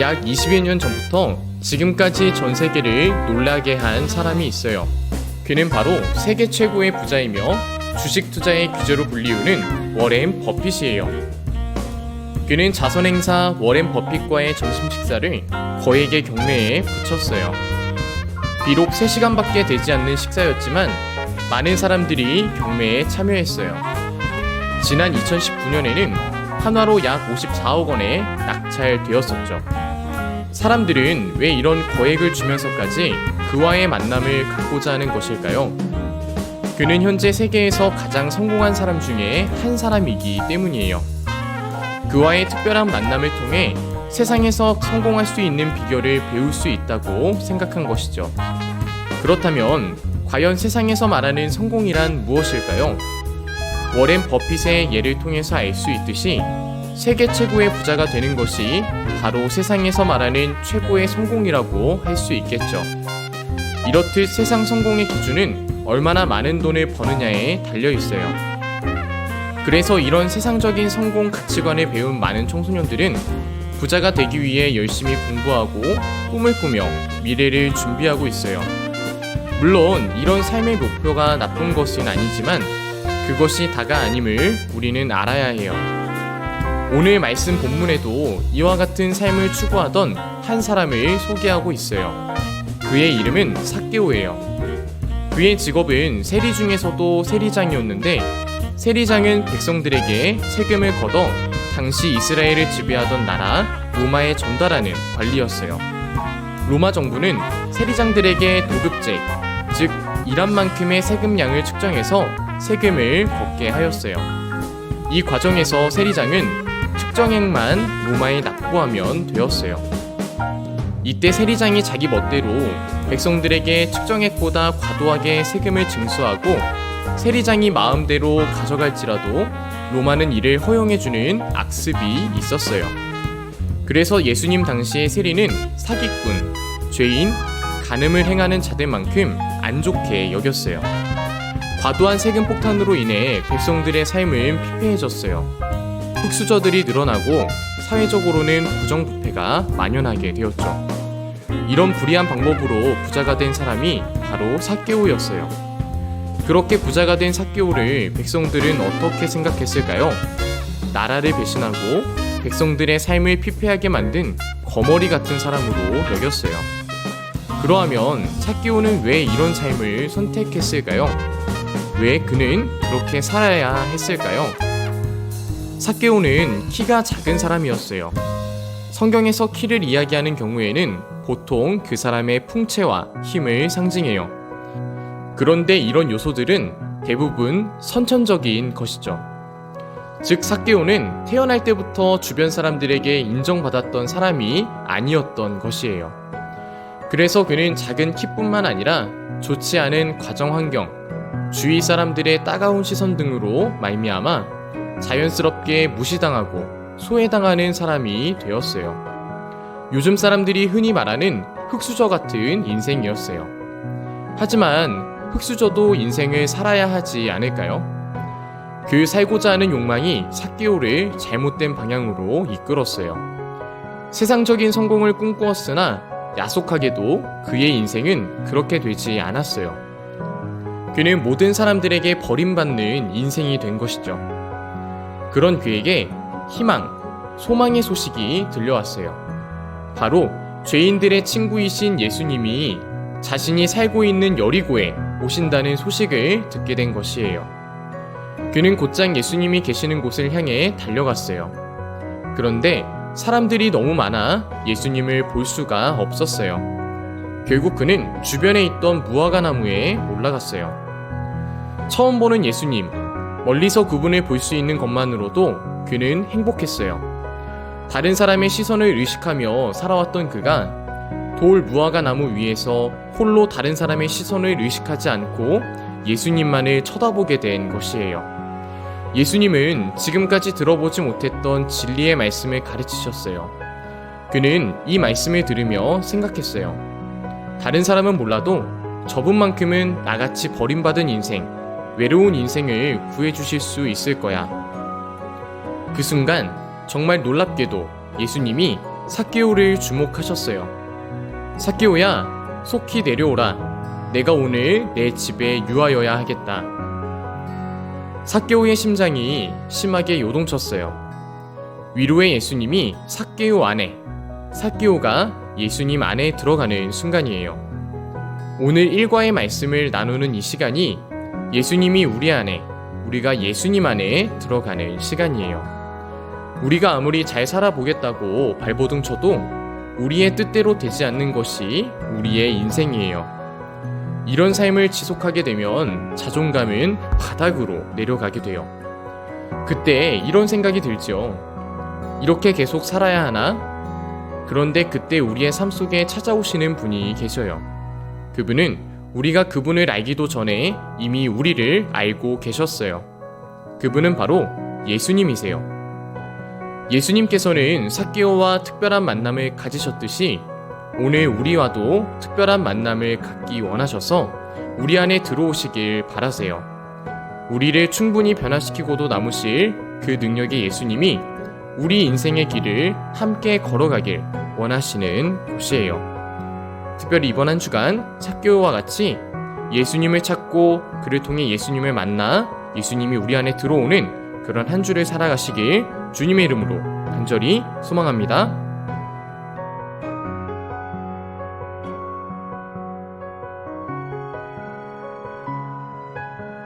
약 20여 년 전부터 지금까지 전 세계를 놀라게 한 사람이 있어요. 그는 바로 세계 최고의 부자이며 주식 투자의 귀재로 불리우는 워렌 버핏이에요. 그는 자선행사 워렌 버핏과의 점심 식사를 거액의 경매에 붙였어요. 비록 3시간밖에 되지 않는 식사였지만 많은 사람들이 경매에 참여했어요. 지난 2019년에는 한화로 약 54억 원에 낙찰되었었죠. 사람들은 왜 이런 거액을 주면서까지 그와의 만남을 갖고자 하는 것일까요? 그는 현재 세계에서 가장 성공한 사람 중에 한 사람이기 때문이에요. 그와의 특별한 만남을 통해 세상에서 성공할 수 있는 비결을 배울 수 있다고 생각한 것이죠. 그렇다면 과연 세상에서 말하는 성공이란 무엇일까요? 워렌 버핏의 예를 통해서 알 수 있듯이 세계 최고의 부자가 되는 것이 바로 세상에서 말하는 최고의 성공이라고 할 수 있겠죠. 이렇듯 세상 성공의 기준은 얼마나 많은 돈을 버느냐에 달려 있어요. 그래서 이런 세상적인 성공 가치관을 배운 많은 청소년들은 부자가 되기 위해 열심히 공부하고 꿈을 꾸며 미래를 준비하고 있어요. 물론 이런 삶의 목표가 나쁜 것은 아니지만 그것이 다가 아님을 우리는 알아야 해요. 오늘 말씀 본문에도 이와 같은 삶을 추구하던 한 사람을 소개하고 있어요. 그의 이름은 삭개오예요. 그의 직업은 세리 중에서도 세리장이었는데 세리장은 백성들에게 세금을 걷어 당시 이스라엘을 지배하던 나라 로마에 전달하는 관리였어요. 로마 정부는 세리장들에게 도급제, 즉 일한 만큼의 세금량을 측정해서 세금을 걷게 하였어요. 이 과정에서 세리장은 측정액만 로마에 납부하면 되었어요. 이때 세리장이 자기 멋대로 백성들에게 측정액보다 과도하게 세금을 징수하고 세리장이 마음대로 가져갈지라도 로마는 이를 허용해주는 악습이 있었어요. 그래서 예수님 당시의 세리는 사기꾼, 죄인, 간음을 행하는 자들만큼 안 좋게 여겼어요. 과도한 세금 폭탄으로 인해 백성들의 삶은 피폐해졌어요. 흙수저들이 늘어나고 사회적으로는 부정부패가 만연하게 되었죠. 이런 불의한 방법으로 부자가 된 사람이 바로 삭개오였어요. 그렇게 부자가 된 삭개오를 백성들은 어떻게 생각했을까요? 나라를 배신하고 백성들의 삶을 피폐하게 만든 거머리 같은 사람으로 여겼어요. 그러하면 삭개오는 왜 이런 삶을 선택했을까요? 왜 그는 그렇게 살아야 했을까요? 삭개오는 키가 작은 사람이었어요. 성경에서 키를 이야기하는 경우에는 보통 그 사람의 풍채와 힘을 상징해요. 그런데 이런 요소들은 대부분 선천적인 것이죠. 즉 삭개오는 태어날 때부터 주변 사람들에게 인정받았던 사람이 아니었던 것이에요. 그래서 그는 작은 키뿐만 아니라 좋지 않은 가정 환경, 주위 사람들의 따가운 시선 등으로 말미암아 자연스럽게 무시당하고 소외당하는 사람이 되었어요. 요즘 사람들이 흔히 말하는 흙수저 같은 인생이었어요. 하지만 흙수저도 인생을 살아야 하지 않을까요? 그 살고자 하는 욕망이 삭개오를 잘못된 방향으로 이끌었어요. 세상적인 성공을 꿈꾸었으나 야속하게도 그의 인생은 그렇게 되지 않았어요. 그는 모든 사람들에게 버림받는 인생이 된 것이죠. 그런 그에게 희망, 소망의 소식이 들려왔어요. 바로 죄인들의 친구이신 예수님이 자신이 살고 있는 여리고에 오신다는 소식을 듣게 된 것이에요. 그는 곧장 예수님이 계시는 곳을 향해 달려갔어요. 그런데 사람들이 너무 많아 예수님을 볼 수가 없었어요. 결국 그는 주변에 있던 무화과 나무에 올라갔어요. 처음 보는 예수님, 멀리서 그분을 볼 수 있는 것만으로도 그는 행복했어요. 다른 사람의 시선을 의식하며 살아왔던 그가 돌 무화과 나무 위에서 홀로 다른 사람의 시선을 의식하지 않고 예수님만을 쳐다보게 된 것이에요. 예수님은 지금까지 들어보지 못했던 진리의 말씀을 가르치셨어요. 그는 이 말씀을 들으며 생각했어요. 다른 사람은 몰라도 저분만큼은 나같이 버림받은 인생, 외로운 인생을 구해주실 수 있을 거야. 그 순간 정말 놀랍게도 예수님이 삭개오를 주목하셨어요. 삭개오야, 속히 내려오라. 내가 오늘 내 집에 유하여야 하겠다. 삭개오의 심장이 심하게 요동쳤어요. 위로의 예수님이 삭개오 안에, 삭개오가 예수님 안에 들어가는 순간이에요. 오늘 일과의 말씀을 나누는 이 시간이 예수님이 우리 안에, 우리가 예수님 안에 들어가는 시간이에요. 우리가 아무리 잘 살아보겠다고 발버둥 쳐도 우리의 뜻대로 되지 않는 것이 우리의 인생이에요. 이런 삶을 지속하게 되면 자존감은 바닥으로 내려가게 돼요. 그때 이런 생각이 들죠. 이렇게 계속 살아야 하나? 그런데 그때 우리의 삶 속에 찾아오시는 분이 계셔요. 그분은 우리가 그분을 알기도 전에 이미 우리를 알고 계셨어요. 그분은 바로 예수님이세요. 예수님께서는 삭개오와 특별한 만남을 가지셨듯이 오늘 우리와도 특별한 만남을 갖기 원하셔서 우리 안에 들어오시길 바라세요. 우리를 충분히 변화시키고도 남으실 그 능력의 예수님이 우리 인생의 길을 함께 걸어가길 원하시는 곳이에요. 특별히 이번 한 주간 삭개오와 같이 예수님을 찾고 그를 통해 예수님을 만나 예수님이 우리 안에 들어오는 그런 한 주를 살아가시길 주님의 이름으로 간절히 소망합니다.